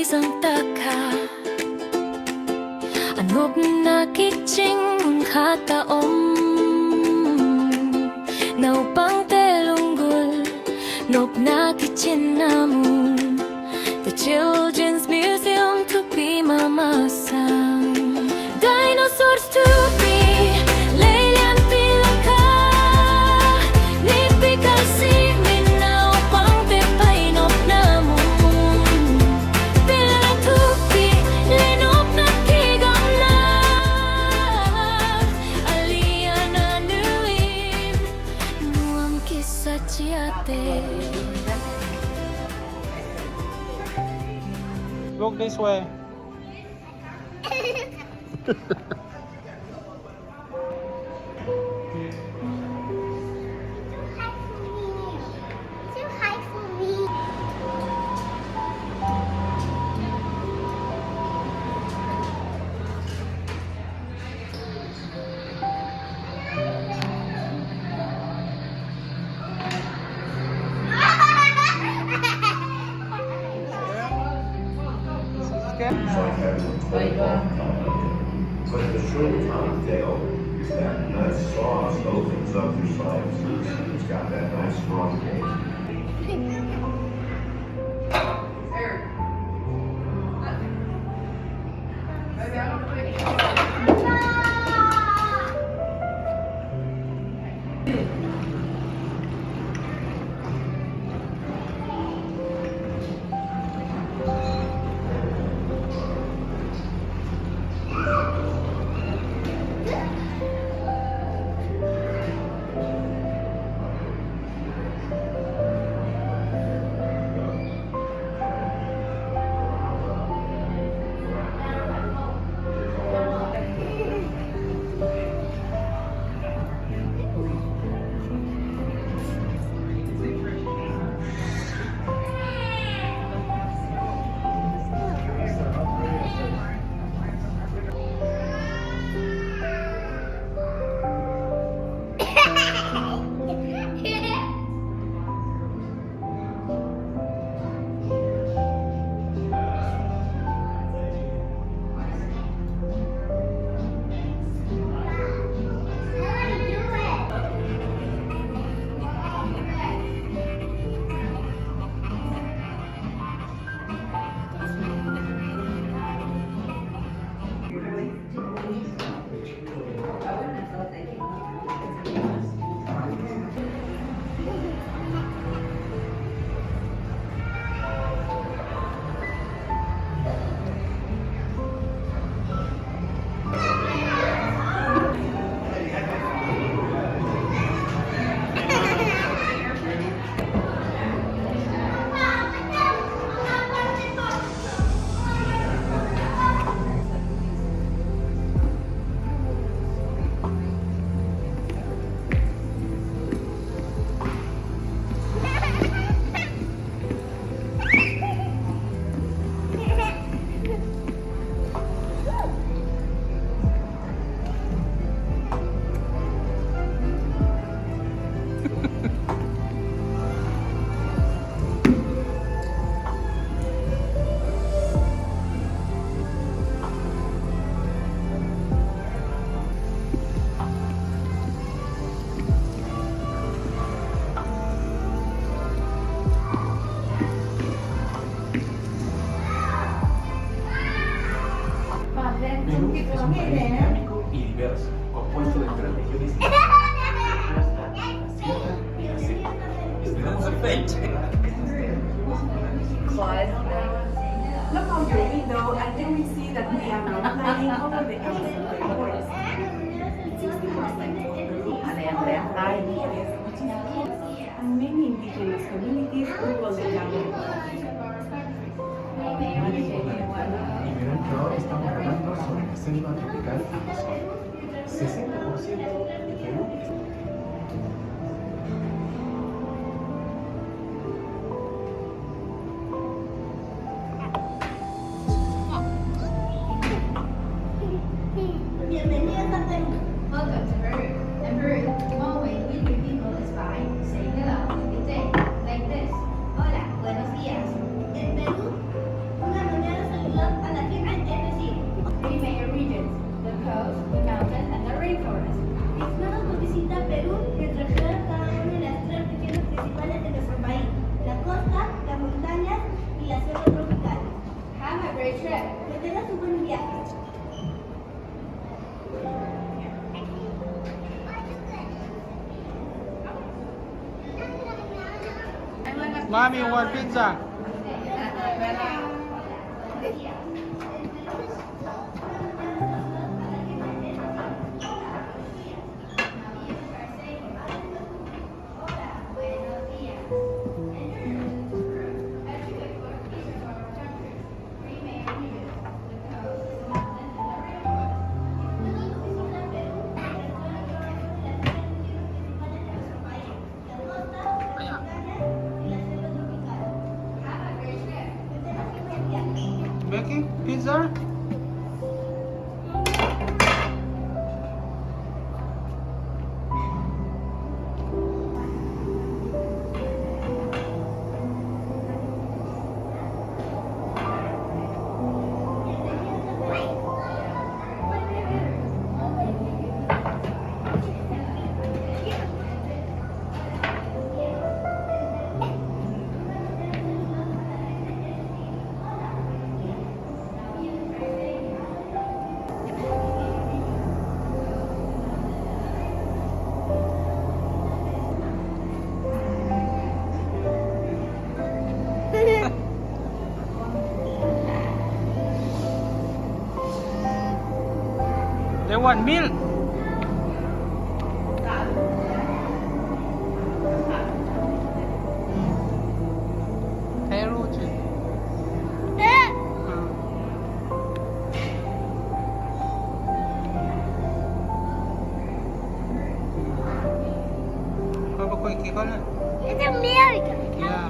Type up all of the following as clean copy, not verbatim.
isang taka Anop nakiching kataom Na upang telunggol Nop nakichin namun The Children's Museum to be mamasang Dinosaurs to be Lelian pilaka Nipikal si Minao pang tepay nop namun Pilang tupi Lenop na kigam na Alian na nuim Nuam kisa chiate Look this way. But the short tongue tail is that nice sauce opens up your slides. It's got that nice strong taste. Y diverso, compuesto de tres regiones y así. Esperamos el fecha. Look out your window and then we see that we are now flying over the Amazon rainforest. 60% of Peru are rainforests, which is key, and many indigenous communities live on the jungle. Y verán que ahora estamos hablando sobre la selva tropical amazónica. 60% de Perú es Bienvenidos a Perú. Welcome to Peru. In Peru, one way to greet your people is by saying hello, good day, like this. Hola, buenos días. En Perú, una manera great trip. Mommy want pizza. Making pizza? They want milk. Theo chứ. Có bao nhiêu kia con nữa? It's America. Yeah.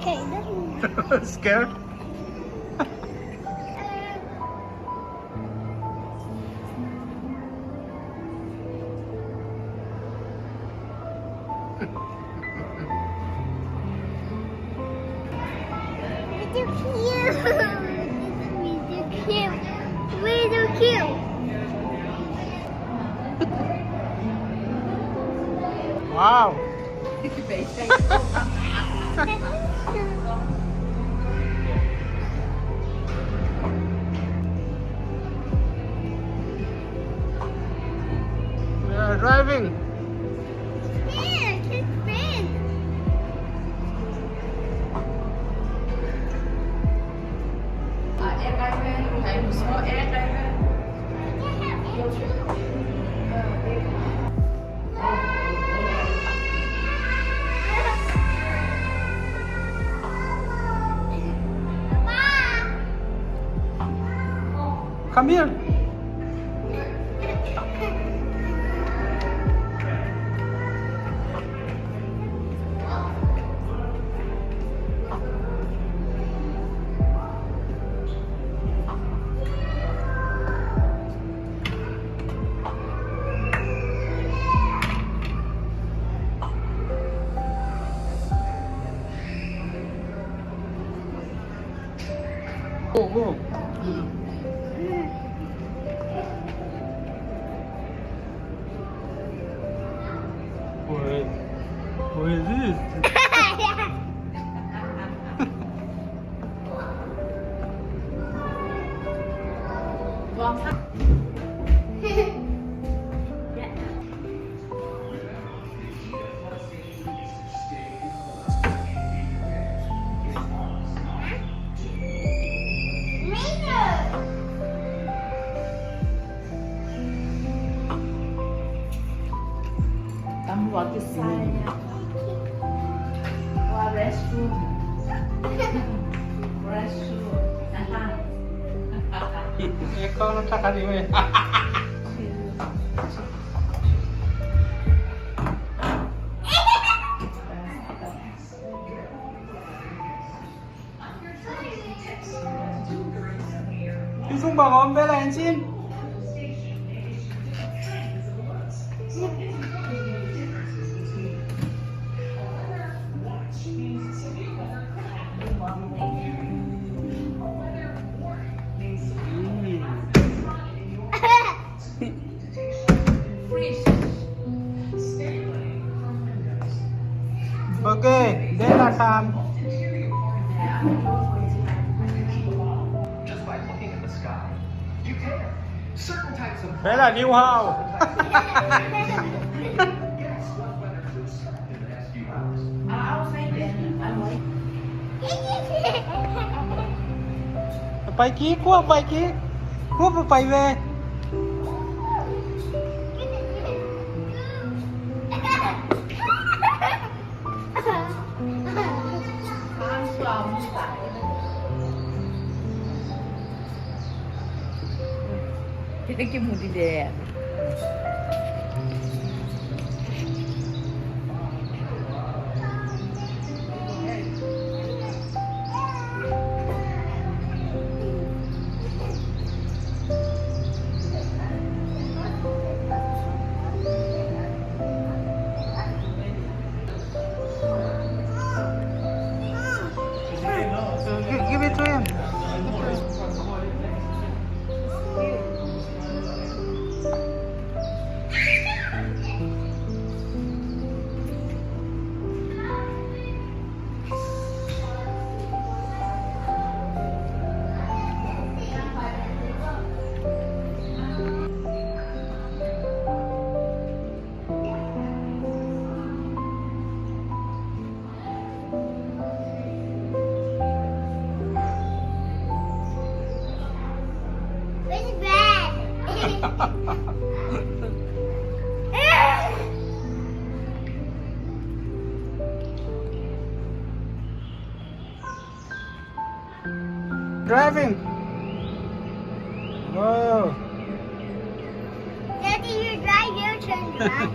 Okay, Scared? Wow. We are driving. Em đây với thầy một số em đây với Come here. Go, go. What is this? tắm vào cái sai nha qua restroom Ikaw lang sa kanila eh. Isung bangon bela ensin. Bella, new house. เอาใส่เป็นอร่อย Bay kia, cua bay kia. Cua bay về. ข้างซ้อมใส่ Kita kimu di dia. Give it to him. Driving. Whoa. Daddy, you drive, you turn drive.